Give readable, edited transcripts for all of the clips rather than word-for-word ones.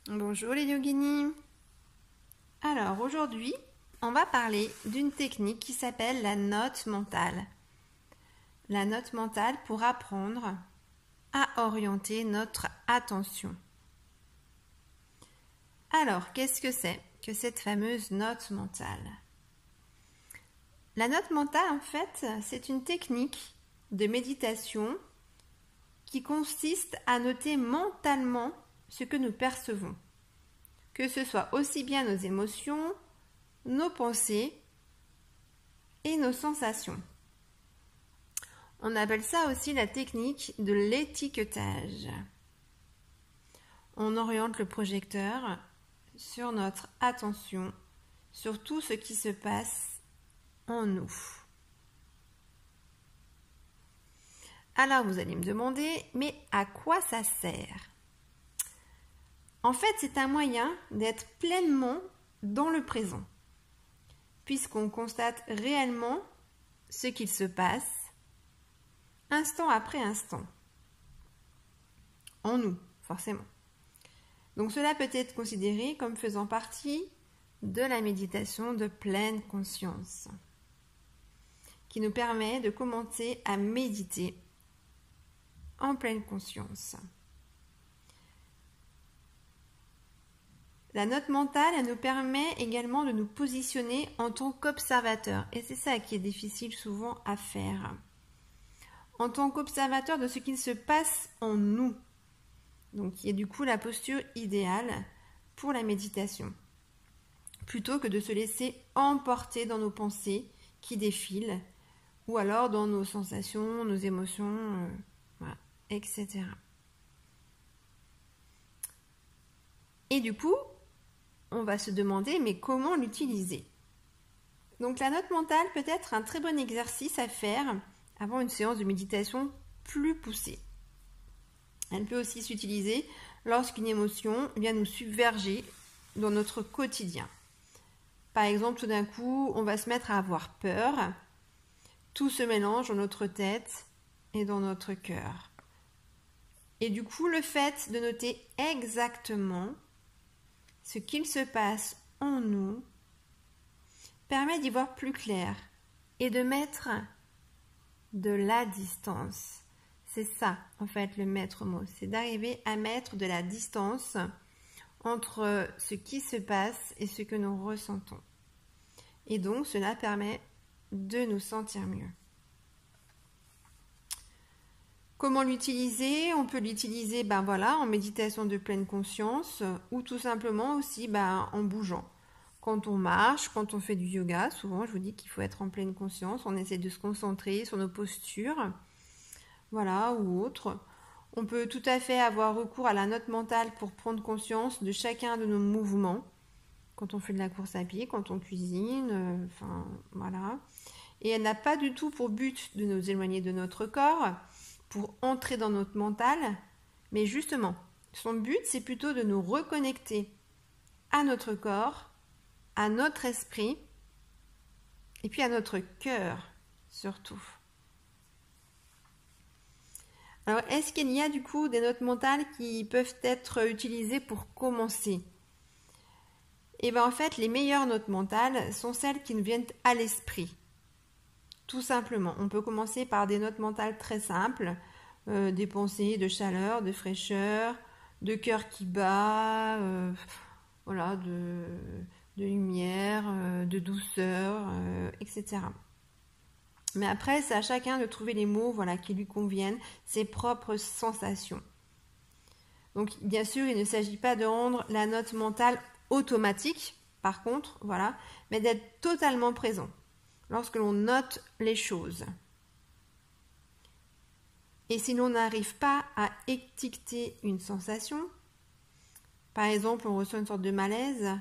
Bonjour les yoginis. Alors aujourd'hui, on va parler d'une technique qui s'appelle la note mentale. La note mentale pour apprendre à orienter notre attention. Alors, qu'est-ce que c'est que cette fameuse note mentale? La note mentale, en fait, c'est une technique de méditation qui consiste à noter mentalement ce que nous percevons, que ce soit aussi bien nos émotions, nos pensées et nos sensations. On appelle ça aussi la technique de l'étiquetage. On oriente le projecteur sur notre attention, sur tout ce qui se passe en nous. Alors vous allez me demander, mais à quoi ça sert? En fait, c'est un moyen d'être pleinement dans le présent, puisqu'on constate réellement ce qu'il se passe, instant après instant, en nous, forcément. Donc cela peut être considéré comme faisant partie de la méditation de pleine conscience, qui nous permet de commencer à méditer en pleine conscience. La note mentale, elle nous permet également de nous positionner en tant qu'observateur. Et c'est ça qui est difficile souvent à faire. En tant qu'observateur de ce qu'il se passe en nous. Donc, qui est du coup la posture idéale pour la méditation. Plutôt que de se laisser emporter dans nos pensées qui défilent. Ou alors dans nos sensations, nos émotions, voilà, etc. Et du coup, on va se demander, mais comment l'utiliser? Donc la note mentale peut être un très bon exercice à faire avant une séance de méditation plus poussée. Elle peut aussi s'utiliser lorsqu'une émotion vient nous submerger dans notre quotidien. Par exemple, tout d'un coup, on va se mettre à avoir peur. Tout se mélange dans notre tête et dans notre cœur. Et du coup, le fait de noter exactement ce qu'il se passe en nous permet d'y voir plus clair et de mettre de la distance. C'est ça, en fait, le maître mot. C'est d'arriver à mettre de la distance entre ce qui se passe et ce que nous ressentons. Et donc, cela permet de nous sentir mieux. Comment l'utiliser? On peut l'utiliser en méditation de pleine conscience ou tout simplement aussi en bougeant. Quand on marche, quand on fait du yoga, souvent je vous dis qu'il faut être en pleine conscience, on essaie de se concentrer sur nos postures, ou autre. On peut tout à fait avoir recours à la note mentale pour prendre conscience de chacun de nos mouvements, quand on fait de la course à pied, quand on cuisine, Et elle n'a pas du tout pour but de nous éloigner de notre corps, pour entrer dans notre mental, mais justement, son but, c'est plutôt de nous reconnecter à notre corps, à notre esprit, et puis à notre cœur, surtout. Alors, est-ce qu'il y a du coup des notes mentales qui peuvent être utilisées pour commencer? Et bien en fait, les meilleures notes mentales sont celles qui nous viennent à l'esprit. Tout simplement, on peut commencer par des notes mentales très simples, des pensées de chaleur, de fraîcheur, de cœur qui bat, de lumière, de douceur, etc. Mais après, c'est à chacun de trouver les mots qui lui conviennent, ses propres sensations. Donc, bien sûr, il ne s'agit pas de rendre la note mentale automatique, par contre, mais d'être totalement présent lorsque l'on note les choses. Et si l'on n'arrive pas à étiqueter une sensation, par exemple, on ressent une sorte de malaise,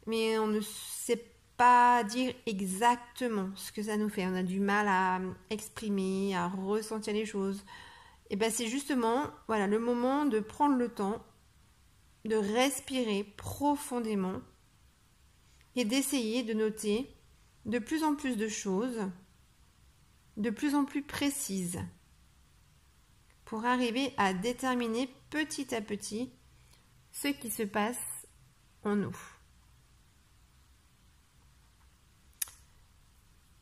mais on ne sait pas dire exactement ce que ça nous fait. On a du mal à exprimer, à ressentir les choses. Et bien c'est justement le moment de prendre le temps de respirer profondément et d'essayer de noter de plus en plus de choses, de plus en plus précises, pour arriver à déterminer petit à petit ce qui se passe en nous.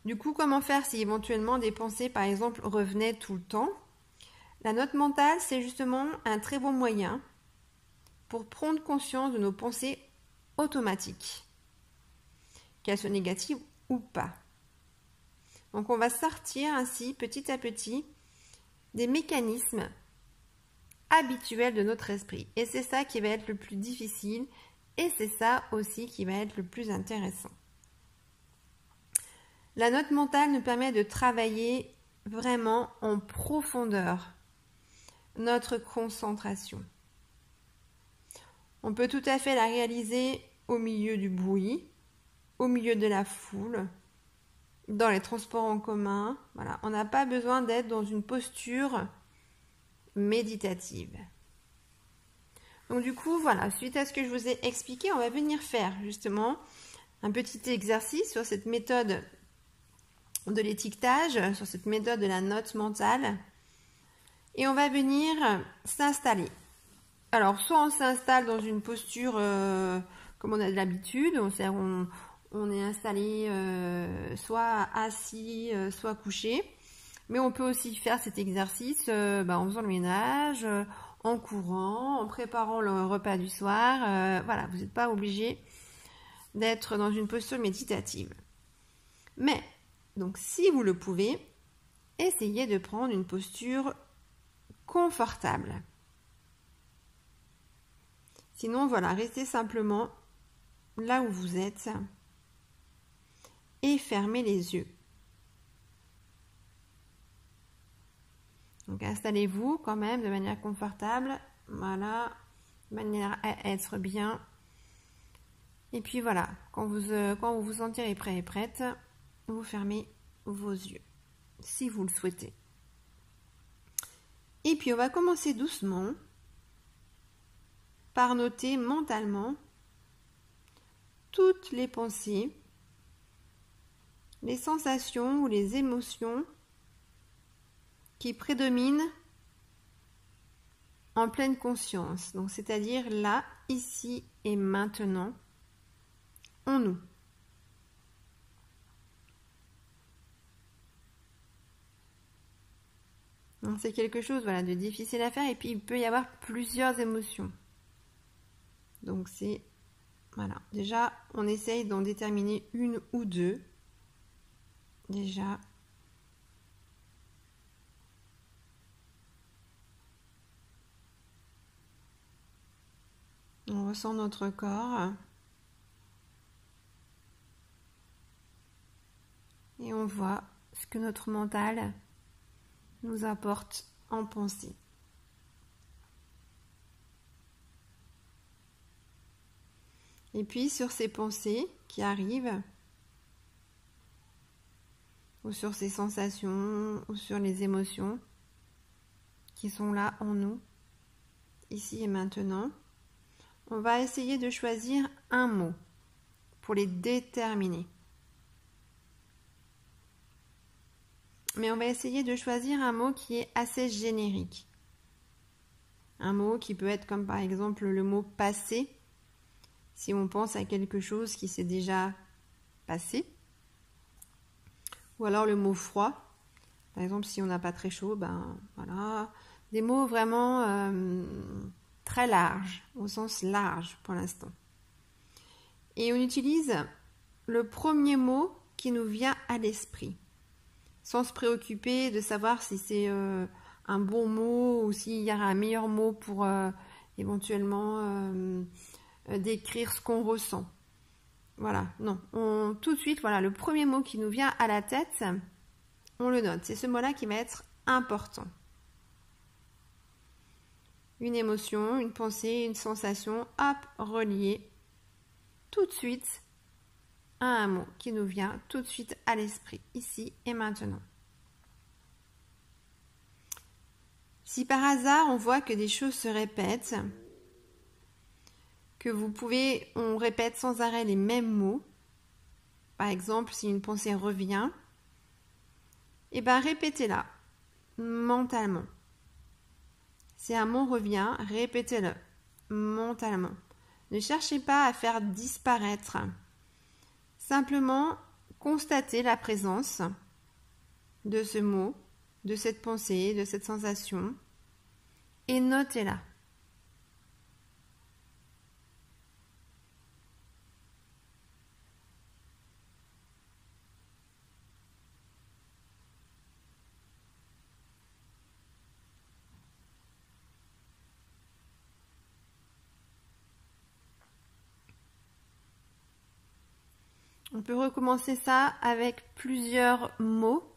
Du coup, comment faire si éventuellement des pensées, par exemple, revenaient tout le temps? La note mentale, c'est justement un très bon moyen pour prendre conscience de nos pensées automatiques, qu'elles soient négatives ou pas. Donc on va sortir ainsi petit à petit des mécanismes habituels de notre esprit. Et c'est ça qui va être le plus difficile et c'est ça aussi qui va être le plus intéressant. La note mentale nous permet de travailler vraiment en profondeur notre concentration. On peut tout à fait la réaliser au milieu du bruit, au milieu de la foule, dans les transports en commun. Voilà, on n'a pas besoin d'être dans une posture méditative. Donc du coup, voilà, suite à ce que je vous ai expliqué, on va venir faire justement un petit exercice sur cette méthode de l'étiquetage, sur cette méthode de la note mentale. Et on va venir s'installer. Alors, soit on s'installe dans une posture comme on a de l'habitude, on est installé soit assis, soit couché. Mais on peut aussi faire cet exercice en faisant le ménage, en courant, en préparant le repas du soir. Voilà, vous n'êtes pas obligé d'être dans une posture méditative. Mais, donc si vous le pouvez, essayez de prendre une posture confortable. Sinon, voilà, restez simplement là où vous êtes et fermez les yeux. Donc, installez-vous quand même de manière confortable. Voilà, de manière à être bien. Et puis voilà, quand vous vous sentirez prêt et prête, vous fermez vos yeux, si vous le souhaitez. Et puis, on va commencer doucement par noter mentalement toutes les pensées, les sensations ou les émotions qui prédominent en pleine conscience. Donc, c'est-à-dire là, ici et maintenant, en nous. C'est quelque chose de difficile à faire et puis il peut y avoir plusieurs émotions. Donc c'est, voilà, déjà on essaye d'en déterminer une ou deux. Déjà. On ressent notre corps. Et on voit ce que notre mental nous apporte en pensée. Et puis sur ces pensées qui arrivent, ou sur ces sensations, ou sur les émotions qui sont là en nous, ici et maintenant, on va essayer de choisir un mot pour les déterminer. Mais on va essayer de choisir un mot qui est assez générique. Un mot qui peut être comme par exemple le mot « passé », si on pense à quelque chose qui s'est déjà passé. Ou alors le mot « froid », par exemple si on n'a pas très chaud, voilà. Des mots vraiment très larges, au sens large pour l'instant. Et on utilise le premier mot qui nous vient à l'esprit, sans se préoccuper de savoir si c'est un bon mot ou s'il y a un meilleur mot pour éventuellement décrire ce qu'on ressent. Voilà, non. Tout de suite, voilà, le premier mot qui nous vient à la tête, on le note. C'est ce mot-là qui va être important. Une émotion, une pensée, une sensation, hop, reliée tout de suite à un mot qui nous vient tout de suite à l'esprit, ici et maintenant. Si par hasard on voit que des choses se répètent, que on répète sans arrêt les mêmes mots, par exemple si une pensée revient, et répétez-la mentalement. Si un mot revient, répétez-le mentalement. Ne cherchez pas à faire disparaître. Simplement, constatez la présence de ce mot, de cette pensée, de cette sensation et notez-la. On peut recommencer ça avec plusieurs mots.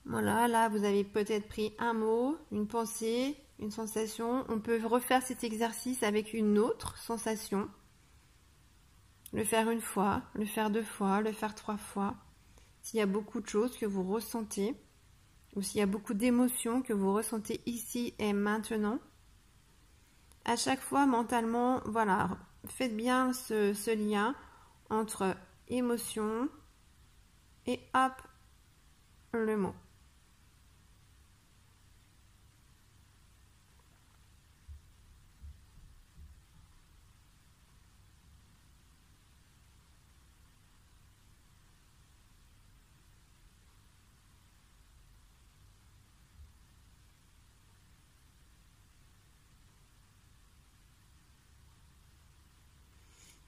Voilà, là vous avez peut-être pris un mot, une pensée, une sensation. On peut refaire cet exercice avec une autre sensation. Le faire une fois, le faire 2 fois, le faire 3 fois. S'il y a beaucoup de choses que vous ressentez, ou s'il y a beaucoup d'émotions que vous ressentez ici et maintenant, à chaque fois mentalement, voilà, faites bien ce lien entre émotion et hop, le mot.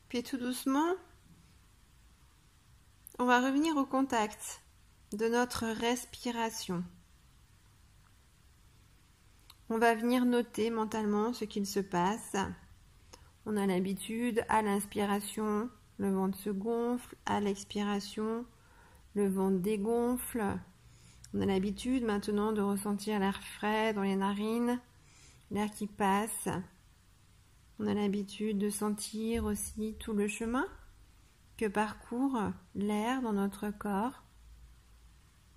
Puis tout doucement, on va revenir au contact de notre respiration. On va venir noter mentalement ce qu'il se passe. On a l'habitude, à l'inspiration, le ventre se gonfle, à l'expiration, le ventre dégonfle. On a l'habitude maintenant de ressentir l'air frais dans les narines, l'air qui passe. On a l'habitude de sentir aussi tout le chemin que parcourt l'air dans notre corps.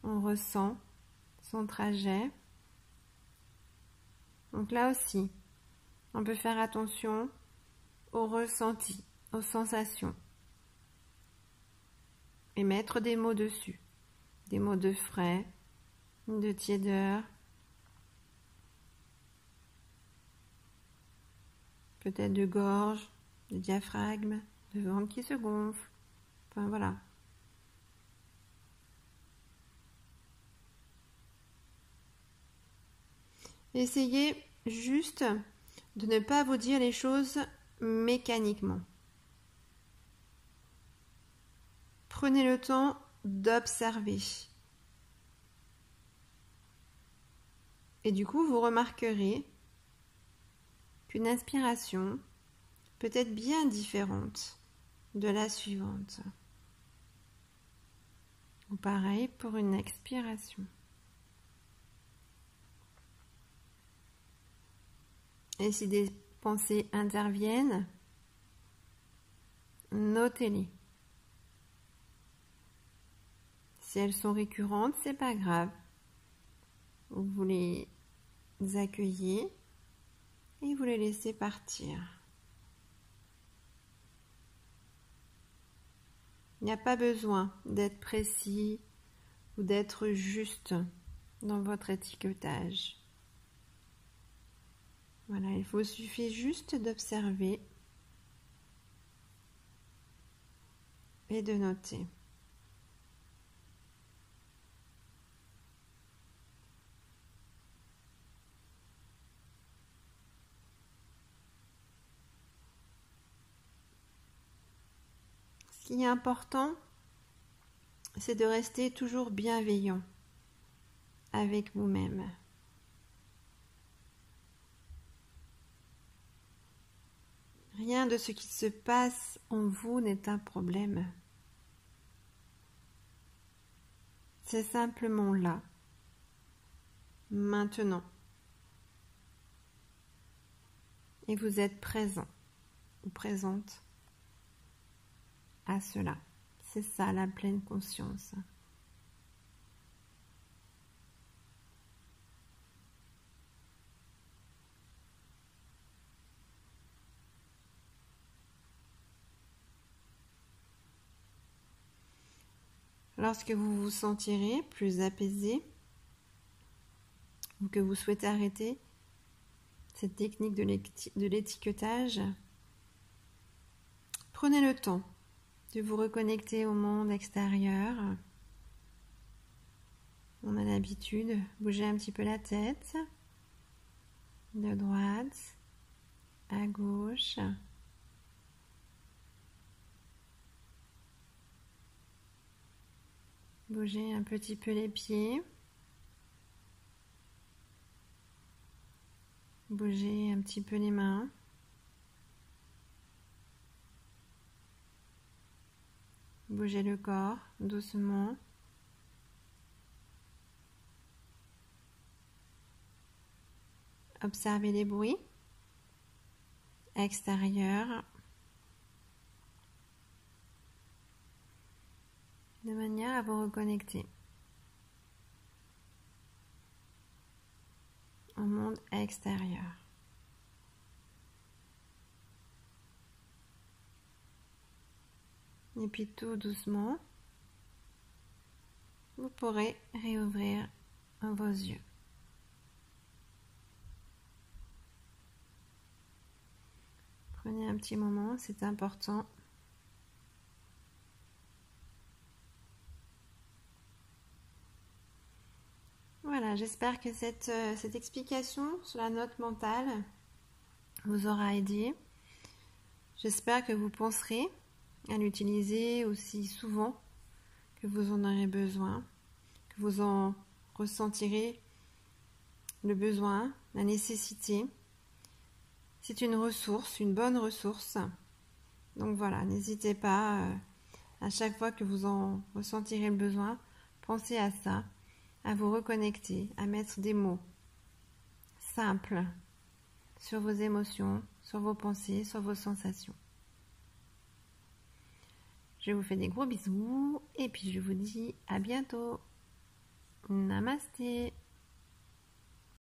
On ressent son trajet. Donc là aussi, on peut faire attention aux ressentis, aux sensations. Et mettre des mots dessus. Des mots de frais, de tiédeur. Peut-être de gorge, de diaphragme, de ventre qui se gonfle. Enfin voilà. Essayez juste de ne pas vous dire les choses mécaniquement. Prenez le temps d'observer. Et du coup, vous remarquerez qu'une inspiration peut être bien différente de la suivante. Ou pareil pour une expiration. Et si des pensées interviennent, notez-les. Si elles sont récurrentes, c'est pas grave. Vous les accueillez et vous les laissez partir. Il n'y a pas besoin d'être précis ou d'être juste dans votre étiquetage. Voilà, il vous suffit juste d'observer et de noter. Ce qui est important, c'est de rester toujours bienveillant avec vous-même. Rien de ce qui se passe en vous n'est un problème. C'est simplement là, maintenant. Et vous êtes présent ou présente à cela. C'est ça la pleine conscience. Lorsque vous vous sentirez plus apaisé ou que vous souhaitez arrêter, cette technique de l'étiquetage, prenez le temps de vous reconnecter au monde extérieur. On a l'habitude, bougez un petit peu la tête, de droite à gauche. Bougez un petit peu les pieds. Bougez un petit peu les mains. Bougez le corps doucement. Observez les bruits extérieurs de manière à vous reconnecter au monde extérieur. Et puis tout doucement, vous pourrez réouvrir vos yeux. Prenez un petit moment, c'est important. Voilà, j'espère que cette explication sur la note mentale vous aura aidé. J'espère que vous penserez à l'utiliser aussi souvent que vous en aurez besoin, que vous en ressentirez le besoin, la nécessité. C'est une ressource, une bonne ressource. Donc voilà, n'hésitez pas, à chaque fois que vous en ressentirez le besoin, pensez à ça, à vous reconnecter, à mettre des mots simples sur vos émotions, sur vos pensées, sur vos sensations. Je vous fais des gros bisous et puis je vous dis à bientôt. Namasté.